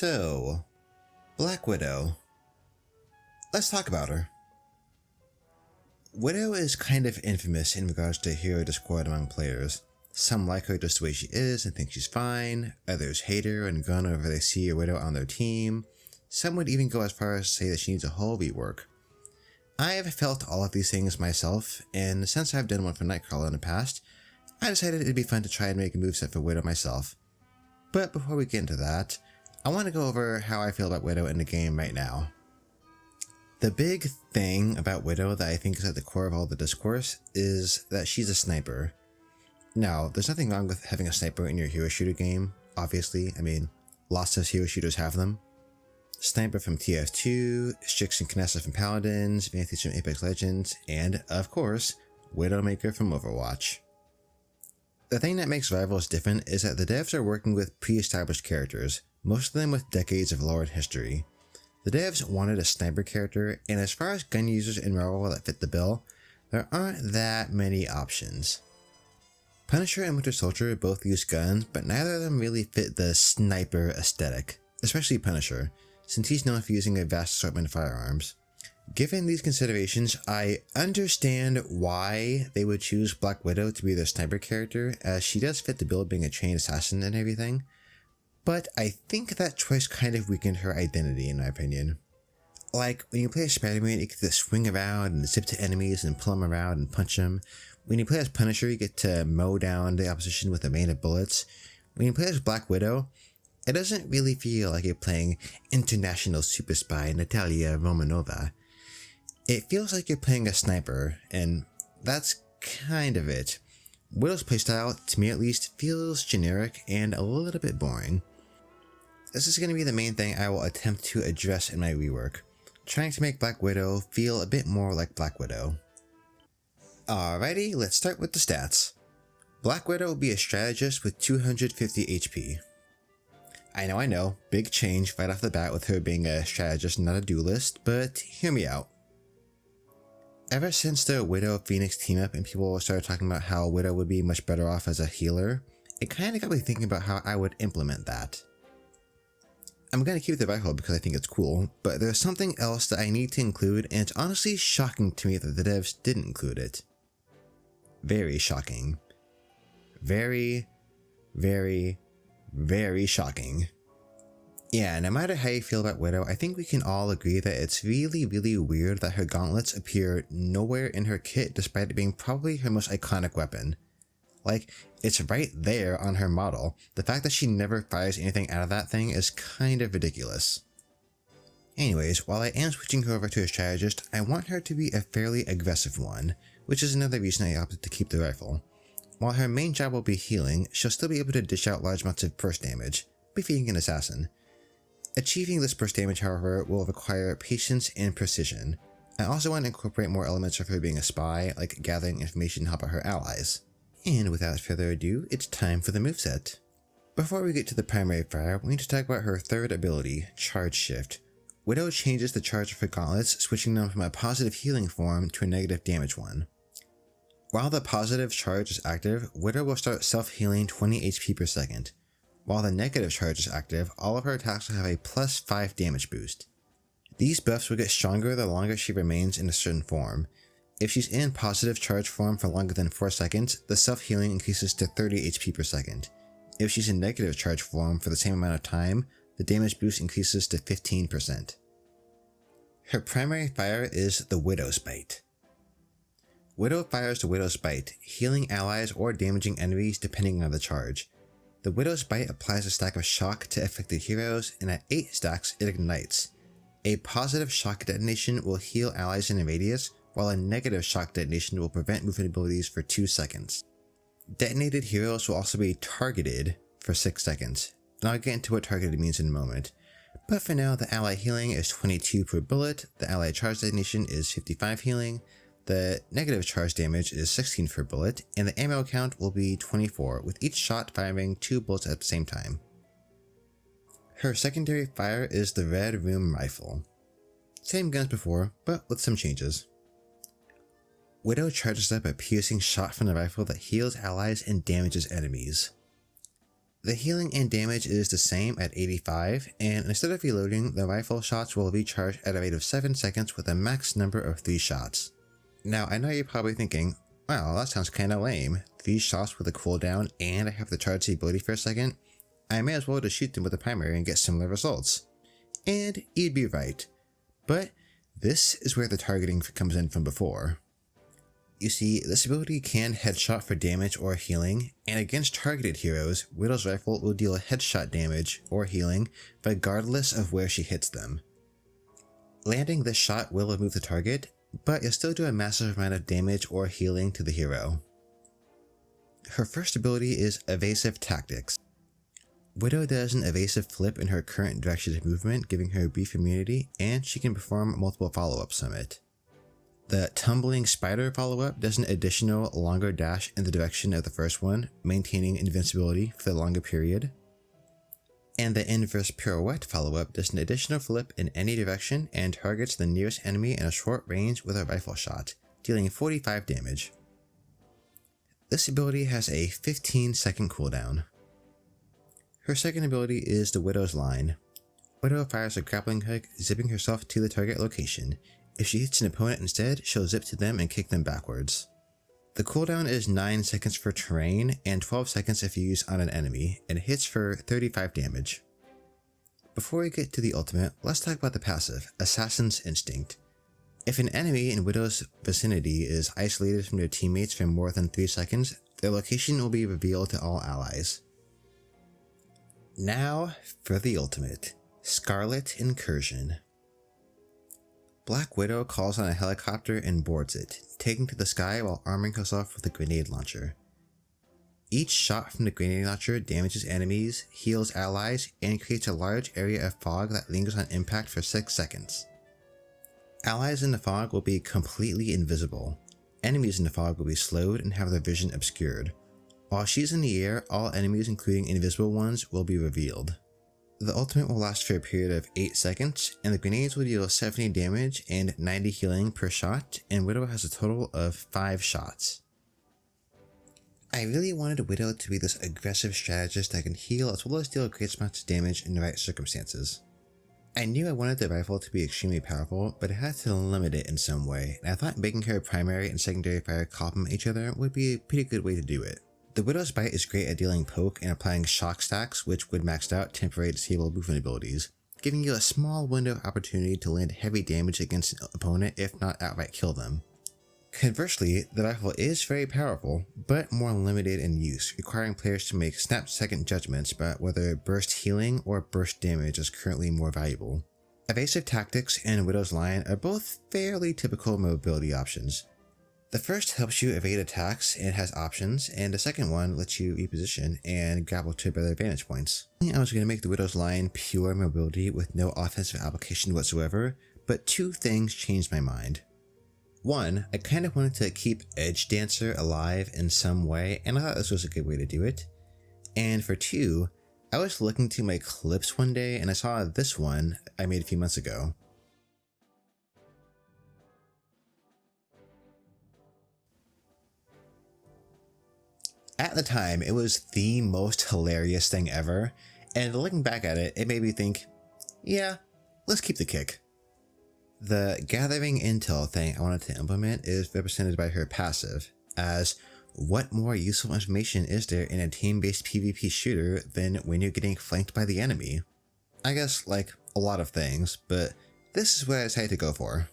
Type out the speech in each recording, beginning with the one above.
So, Black Widow. Let's talk about her. Widow is kind of infamous in regards to hero discord among players. Some like her just the way she is and think she's fine, others hate her and gun whenever they see a Widow on their team. Some would even go as far as to say that she needs a whole rework. I have felt all of these things myself, and since I've done one for Nightcrawler in the past, I decided it'd be fun to try and make a moveset for Widow myself. But before we get into that, I want to go over how I feel about Widow in the game right now. The big thing about Widow that I think is at the core of all the discourse is that she's a sniper. Now, there's nothing wrong with having a sniper in your hero shooter game, obviously. I mean, lots of hero shooters have them. Sniper from TF2, Strix and Kinessa from Paladins, Vantage from Apex Legends, and, of course, Widowmaker from Overwatch. The thing that makes Rivals different is that the devs are working with pre-established characters, most of them with decades of lore and history. The devs wanted a sniper character, and as far as gun users in Rival that fit the bill, there aren't that many options. Punisher and Winter Soldier both use guns, but neither of them really fit the sniper aesthetic, especially Punisher, since he's known for using a vast assortment of firearms. Given these considerations, I understand why they would choose Black Widow to be their sniper character, as she does fit the bill being a trained assassin and everything. But I think that choice kind of weakened her identity in my opinion. Like, when you play as Spider-Man, you get to swing around and zip to enemies and pull them around and punch them. When you play as Punisher, you get to mow down the opposition with a rain of bullets. When you play as Black Widow, it doesn't really feel like you're playing international super spy Natalia Romanova. It feels like you're playing a sniper, and that's kind of it. Widow's playstyle, to me at least, feels generic and a little bit boring. This is going to be the main thing I will attempt to address in my rework, trying to make Black Widow feel a bit more like Black Widow. Alrighty, let's start with the stats. Black Widow will be a strategist with 250 HP. I know, big change right off the bat with her being a strategist and not a duelist, but hear me out. Ever since the Widow Phoenix team up and people started talking about how Widow would be much better off as a healer, it kind of got me thinking about how I would implement that. I'm going to keep the rifle because I think it's cool, but there's something else that I need to include, and it's honestly shocking to me that the devs didn't include it. Very shocking. Very, very, very shocking. Yeah, no matter how you feel about Widow, I think we can all agree that it's really, really weird that her gauntlets appear nowhere in her kit despite it being probably her most iconic weapon. Like, it's right there on her model. The fact that she never fires anything out of that thing is kind of ridiculous. Anyways, while I am switching her over to a strategist, I want her to be a fairly aggressive one, which is another reason I opted to keep the rifle. While her main job will be healing, she'll still be able to dish out large amounts of burst damage, defeating an assassin. Achieving this burst damage, however, will require patience and precision. I also want to incorporate more elements of her being a spy, like gathering information to help out her allies. And without further ado, it's time for the moveset. Before we get to the primary fire, we need to talk about her third ability, Charge Shift. Widow changes the charge of her gauntlets, switching them from a positive healing form to a negative damage one. While the positive charge is active, Widow will start self-healing 20 HP per second. While the negative charge is active, all of her attacks will have a plus 5 damage boost. These buffs will get stronger the longer she remains in a certain form. If she's in positive charge form for longer than 4 seconds, the self-healing increases to 30 HP per second. If she's in negative charge form for the same amount of time, the damage boost increases to 15%. Her primary fire is the Widow's Bite. Widow fires the Widow's Bite, healing allies or damaging enemies depending on the charge. The Widow's Bite applies a stack of shock to affected heroes, and at 8 stacks it ignites. A positive shock detonation will heal allies in a radius, while a negative shock detonation will prevent movement abilities for 2 seconds. Detonated heroes will also be targeted for 6 seconds, and I'll get into what targeted means in a moment. But for now, the ally healing is 22 per bullet, the ally charge detonation is 55 healing, the negative charge damage is 16 per bullet, and the ammo count will be 24, with each shot firing 2 bullets at the same time. Her secondary fire is the Red Room Rifle. Same gun as before, but with some changes. Widow charges up a piercing shot from the rifle that heals allies and damages enemies. The healing and damage is the same at 85, and instead of reloading, the rifle shots will recharge at a rate of 7 seconds with a max number of 3 shots. Now, I know you're probably thinking, wow, that sounds kinda lame. 3 shots with a cooldown and I have to charge the ability for a second? I may as well just shoot them with the primary and get similar results. And you'd be right. But this is where the targeting comes in from before. You see, this ability can headshot for damage or healing, and against targeted heroes, Widow's Rifle will deal headshot damage or healing regardless of where she hits them. Landing this shot will remove the target, but you'll still do a massive amount of damage or healing to the hero. Her first ability is Evasive Tactics. Widow does an evasive flip in her current direction of movement, giving her a brief immunity, and she can perform multiple follow-ups from it. The Tumbling Spider follow-up does an additional longer dash in the direction of the first one, maintaining invincibility for the longer period. And the Inverse Pirouette follow-up does an additional flip in any direction and targets the nearest enemy in a short range with a rifle shot, dealing 45 damage. This ability has a 15-second cooldown. Her second ability is the Widow's Line. Widow fires a grappling hook, zipping herself to the target location. If she hits an opponent instead, she'll zip to them and kick them backwards. The cooldown is 9 seconds for terrain and 12 seconds if you use on an enemy, and hits for 35 damage. Before we get to the ultimate, let's talk about the passive, Assassin's Instinct. If an enemy in Widow's vicinity is isolated from their teammates for more than 3 seconds, their location will be revealed to all allies. Now for the ultimate, Scarlet Incursion. Black Widow calls on a helicopter and boards it, taking to the sky while arming herself with a grenade launcher. Each shot from the grenade launcher damages enemies, heals allies, and creates a large area of fog that lingers on impact for 6 seconds. Allies in the fog will be completely invisible. Enemies in the fog will be slowed and have their vision obscured. While she's in the air, all enemies, including invisible ones, will be revealed. The ultimate will last for a period of 8 seconds, and the grenades will deal 70 damage and 90 healing per shot, and Widow has a total of 5 shots. I really wanted Widow to be this aggressive strategist that can heal as well as deal great amounts of damage in the right circumstances. I knew I wanted the rifle to be extremely powerful, but I had to limit it in some way, and I thought making her primary and secondary fire complement each other would be a pretty good way to do it. The Widow's Bite is great at dealing poke and applying shock stacks, which would max out temporary disable movement abilities, giving you a small window of opportunity to land heavy damage against an opponent if not outright kill them. Conversely, the rifle is very powerful, but more limited in use, requiring players to make snap-second judgments about whether burst healing or burst damage is currently more valuable. Evasive Tactics and Widow's Line are both fairly typical mobility options. The first helps you evade attacks and has options, and the second one lets you reposition and grapple to better vantage points. I was going to make the Widow's Line pure mobility with no offensive application whatsoever, but 2 things changed my mind. 1, I kind of wanted to keep Edge Dancer alive in some way, and I thought this was a good way to do it. And for 2, I was looking through my clips one day and I saw this one I made a few months ago. At the time, it was the most hilarious thing ever, and looking back at it, it made me think, yeah, let's keep the kick. The gathering intel thing I wanted to implement is represented by her passive, as what more useful information is there in a team-based PvP shooter than when you're getting flanked by the enemy? I guess, like, a lot of things, but this is what I decided to go for.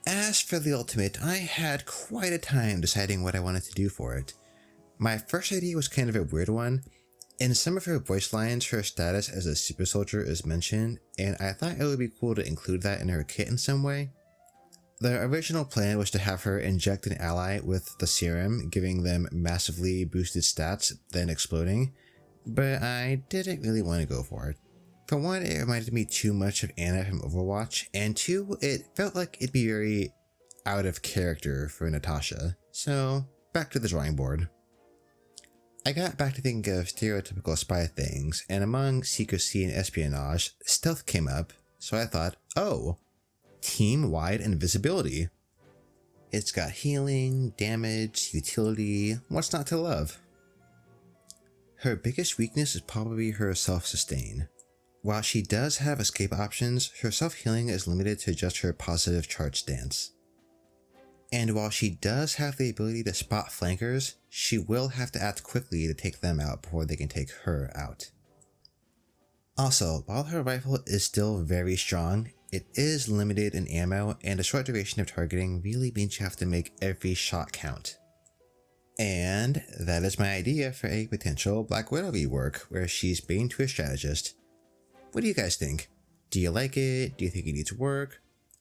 As for the ultimate, I had quite a time deciding what I wanted to do for it. My first idea was kind of a weird one. In some of her voice lines, her status as a super soldier is mentioned, and I thought it would be cool to include that in her kit in some way. The original plan was to have her inject an ally with the serum, giving them massively boosted stats, then exploding, but I didn't really want to go for it. For one, it reminded me too much of Anna from Overwatch, and 2, it felt like it'd be very out of character for Natasha, so back to the drawing board. I got back to thinking of stereotypical spy things, and among secrecy and espionage, stealth came up, so I thought, oh, team-wide invisibility. It's got healing, damage, utility, what's not to love? Her biggest weakness is probably her self-sustain. While she does have escape options, her self-healing is limited to just her positive charge stance. And while she does have the ability to spot flankers, she will have to act quickly to take them out before they can take her out. Also, while her rifle is still very strong, it is limited in ammo, and a short duration of targeting really means you have to make every shot count. And that is my idea for a potential Black Widow rework, where she's Bane to a strategist. What do you guys think? Do you like it? Do you think it needs work?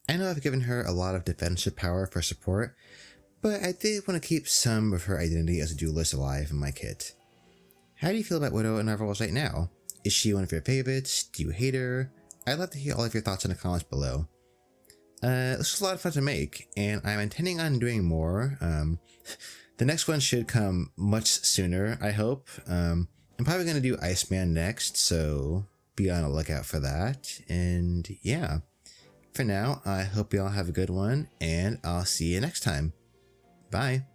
I know I've given her a lot of defensive power for support, but I did want to keep some of her identity as a duelist alive in my kit. How do you feel about Widow in Marvels right now? Is she one of your favorites? Do you hate her? I'd love to hear all of your thoughts in the comments below. This was a lot of fun to make, and I'm intending on doing more. The next one should come much sooner, I hope. I'm probably going to do Iceman next, so be on the lookout for that. And yeah, for now, I hope you all have a good one, and I'll see you next time. Bye.